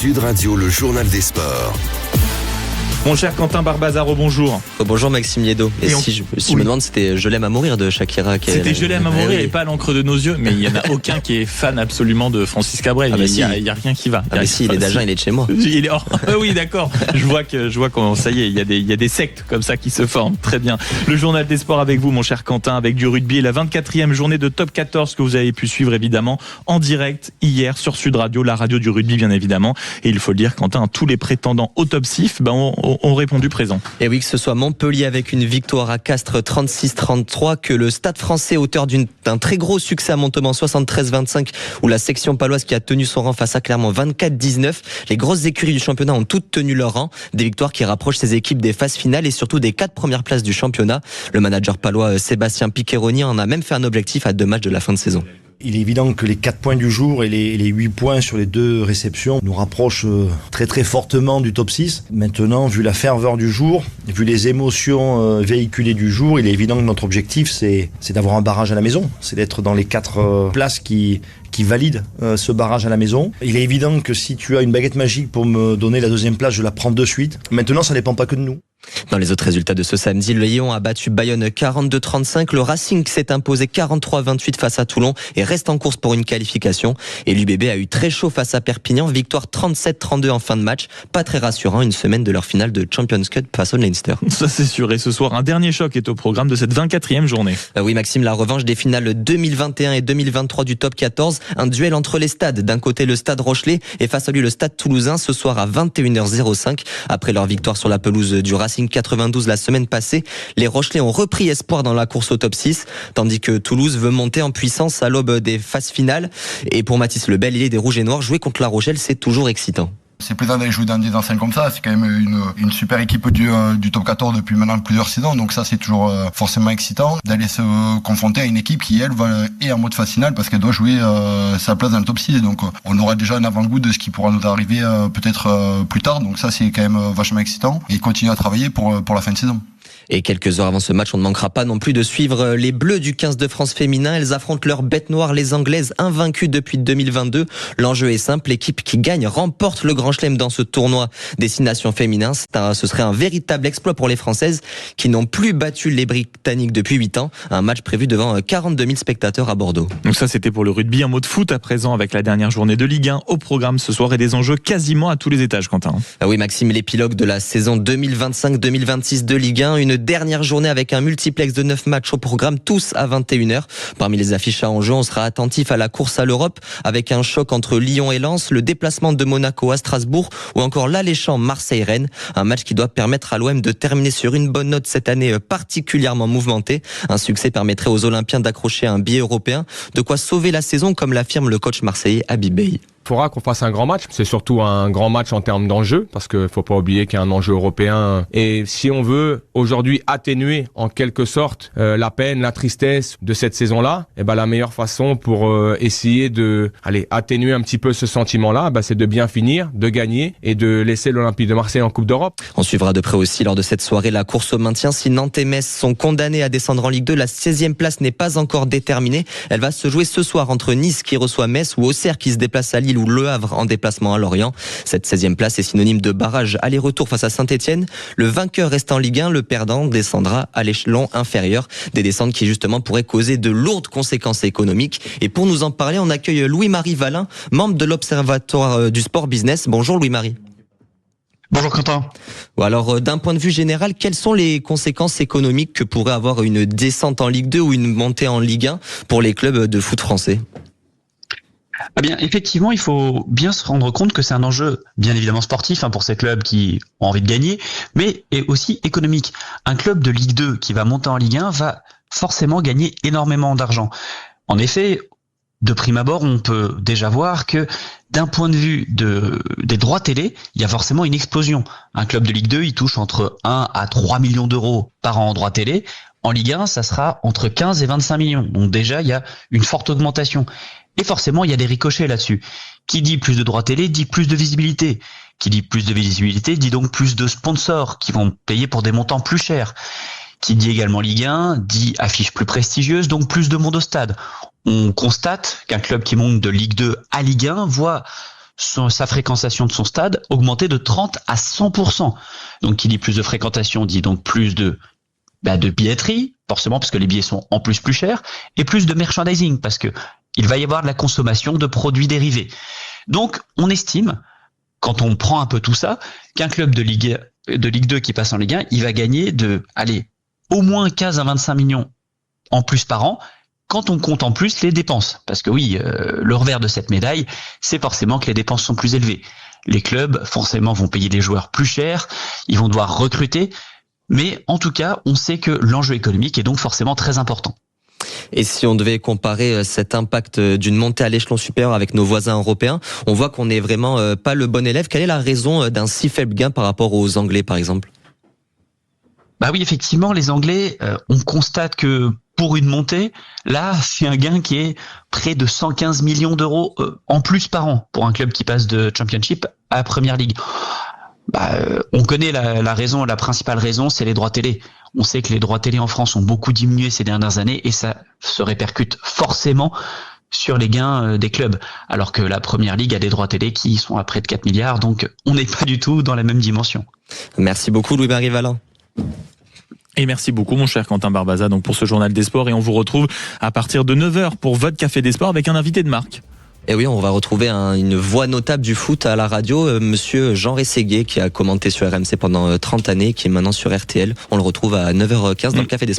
Sud Radio, le journal des sports. Mon cher Quentin Barbazaro, bonjour. Bonjour Maxime Liedo. Et si je me demande, c'était Je l'aime à mourir de Shakira. C'était Je l'aime à mourir et pas l'encre de nos yeux. Mais il n'y en a aucun qui est fan absolument de Francis Cabrel. Il n'y a rien qui va. Il est d'Agen, il est de chez moi. Oui, d'accord. Je vois qu'on, ça y est, il y a des sectes comme ça qui se forment. Très bien. Le journal des sports avec vous, mon cher Quentin, avec du rugby et la 24e journée de Top 14 que vous avez pu suivre évidemment en direct hier sur Sud Radio, la radio du rugby bien évidemment. Et il faut le dire, Quentin, tous les prétendants au top 6 ont répondu présent. Et oui, que ce soit Montpellier avec une victoire à Castres 36-33, que le Stade Français, auteur d'un très gros succès à Montauban 73-25, ou la section paloise qui a tenu son rang face à Clermont 24-19. Les grosses écuries du championnat ont toutes tenu leur rang. Des victoires qui rapprochent ces équipes des phases finales et surtout des 4 premières places du championnat. Le manager palois Sébastien Piccheroni en a même fait un objectif à 2 matchs de la fin de saison. Il est évident que les 4 points du jour et les 8 points sur les 2 réceptions nous rapprochent très très fortement du top 6. Maintenant, vu la ferveur du jour, vu les émotions véhiculées du jour, il est évident que notre objectif c'est d'avoir un barrage à la maison. C'est d'être dans les 4 places qui valident ce barrage à la maison. Il est évident que si tu as une baguette magique pour me donner la 2e place, je la prends de suite. Maintenant, ça ne dépend pas que de nous. Dans les autres résultats de ce samedi, le Lyon a battu Bayonne 42-35, le Racing s'est imposé 43-28 face à Toulon et reste en course pour une qualification. Et l'UBB a eu très chaud face à Perpignan, victoire 37-32 en fin de match. Pas très rassurant, une semaine de leur finale de Champions Cup face au Leinster. Ça c'est sûr, et ce soir un dernier choc est au programme de cette 24e journée. Oui Maxime, la revanche des finales 2021 et 2023 du top 14, un duel entre les stades. D'un côté le stade Rochelet et face à lui le stade toulousain ce soir à 21h05. Après leur victoire sur la pelouse du Racing 92 la semaine passée, les Rochelais ont repris espoir dans la course au top 6, tandis que Toulouse veut monter en puissance à l'aube des phases finales. Et pour Mathis Lebel, il est des Rouges et Noirs, jouer contre la Rochelle, c'est toujours excitant. C'est plaisant d'aller jouer dans des anciens comme ça. C'est quand même une super équipe du top 14 depuis maintenant plusieurs saisons. Donc ça, c'est toujours forcément excitant d'aller se confronter à une équipe qui, elle, est en mode phase finale parce qu'elle doit jouer sa place dans le top 6. Donc on aura déjà un avant-goût de ce qui pourra nous arriver peut-être plus tard. Donc ça, c'est quand même vachement excitant. Et continuer à travailler pour la fin de saison. Et quelques heures avant ce match, on ne manquera pas non plus de suivre les Bleus du 15 de France féminin. Elles affrontent leur bête noire, les Anglaises, invaincues depuis 2022. L'enjeu est simple, l'équipe qui gagne remporte le Grand Chelem dans ce tournoi Destination féminin. Ce serait un véritable exploit pour les Françaises qui n'ont plus battu les Britanniques depuis 8 ans. Un match prévu devant 42 000 spectateurs à Bordeaux. Donc ça, c'était pour le rugby. Un mot de foot à présent avec la dernière journée de Ligue 1 au programme ce soir et des enjeux quasiment à tous les étages, Quentin. Ah oui, Maxime, l'épilogue de la saison 2025-2026 de Ligue 1. Une dernière journée avec un multiplex de 9 matchs au programme, tous à 21h. Parmi les affiches à enjeu, on sera attentif à la course à l'Europe avec un choc entre Lyon et Lens, le déplacement de Monaco à Strasbourg ou encore l'alléchant Marseille-Rennes. Un match qui doit permettre à l'OM de terminer sur une bonne note cette année particulièrement mouvementée. Un succès permettrait aux Olympiens d'accrocher un billet européen, de quoi sauver la saison comme l'affirme le coach marseillais Habib Beye. Il faudra qu'on fasse un grand match. C'est surtout un grand match en termes d'enjeu parce qu'il faut pas oublier qu'il y a un enjeu européen. Et si on veut aujourd'hui atténuer en quelque sorte la peine, la tristesse de cette saison-là, et ben la meilleure façon pour essayer de atténuer un petit peu ce sentiment-là, c'est de bien finir, de gagner et de laisser l'Olympique de Marseille en Coupe d'Europe. On suivra de près aussi lors de cette soirée la course au maintien. Si Nantes et Metz sont condamnés à descendre en Ligue 2, la 16e place n'est pas encore déterminée. Elle va se jouer ce soir entre Nice qui reçoit Metz ou Auxerre qui se déplace à Lille ou Le Havre en déplacement à Lorient. Cette 16e place est synonyme de barrage aller-retour face à Saint-Etienne. Le vainqueur reste en Ligue 1, le perdant descendra à l'échelon inférieur. Des descentes qui justement pourraient causer de lourdes conséquences économiques. Et pour nous en parler, on accueille Louis-Marie Valin, membre de l'Observatoire du Sport Business. Bonjour Louis-Marie. Bonjour Quentin. Alors d'un point de vue général, quelles sont les conséquences économiques que pourrait avoir une descente en Ligue 2 ou une montée en Ligue 1 pour les clubs de foot français ? Ah bien, effectivement, il faut bien se rendre compte que c'est un enjeu bien évidemment sportif pour ces clubs qui ont envie de gagner, mais aussi économique. Un club de Ligue 2 qui va monter en Ligue 1 va forcément gagner énormément d'argent. En effet, de prime abord, on peut déjà voir que d'un point de vue des droits télé, il y a forcément une explosion. Un club de Ligue 2, il touche entre 1 à 3 millions d'euros par an en droits télé. En Ligue 1, ça sera entre 15 et 25 millions. Donc déjà, il y a une forte augmentation. Et forcément, il y a des ricochets là-dessus. Qui dit plus de droits télé, dit plus de visibilité. Qui dit plus de visibilité, dit donc plus de sponsors qui vont payer pour des montants plus chers. Qui dit également Ligue 1, dit affiche plus prestigieuse, donc plus de monde au stade. On constate qu'un club qui monte de Ligue 2 à Ligue 1 voit sa fréquentation de son stade augmenter de 30 à 100%. Donc, qui dit plus de fréquentation dit donc plus de billetterie, forcément, parce que les billets sont en plus chers, et plus de merchandising, parce que il va y avoir de la consommation de produits dérivés. Donc, on estime, quand on prend un peu tout ça, qu'un club de Ligue 2 qui passe en Ligue 1, il va gagner au moins 15 à 25 millions en plus par an, quand on compte en plus les dépenses. Parce que oui, le revers de cette médaille, c'est forcément que les dépenses sont plus élevées. Les clubs, forcément, vont payer des joueurs plus chers, ils vont devoir recruter, mais en tout cas, on sait que l'enjeu économique est donc forcément très important. Et si on devait comparer cet impact d'une montée à l'échelon supérieur avec nos voisins européens, on voit qu'on n'est vraiment pas le bon élève. Quelle est la raison d'un si faible gain par rapport aux Anglais, par exemple ? Bah oui, effectivement, les Anglais, on constate que pour une montée, là, c'est un gain qui est près de 115 millions d'euros en plus par an pour un club qui passe de Championship à Premier League. On connaît la raison, la principale raison, c'est les droits télé. On sait que les droits télé en France ont beaucoup diminué ces dernières années et ça se répercute forcément sur les gains des clubs. Alors que la Première Ligue a des droits télé qui sont à près de 4 milliards, donc on n'est pas du tout dans la même dimension. Merci beaucoup Louis-Marie Valin. Et merci beaucoup mon cher Quentin Barbaza donc pour ce journal des sports, et on vous retrouve à partir de 9h pour votre Café des Sports avec un invité de marque. Et oui, on va retrouver une voix notable du foot à la radio, monsieur Jean Rességuier, qui a commenté sur RMC pendant 30 années, qui est maintenant sur RTL. On le retrouve à 9h15 dans le Café des Sports.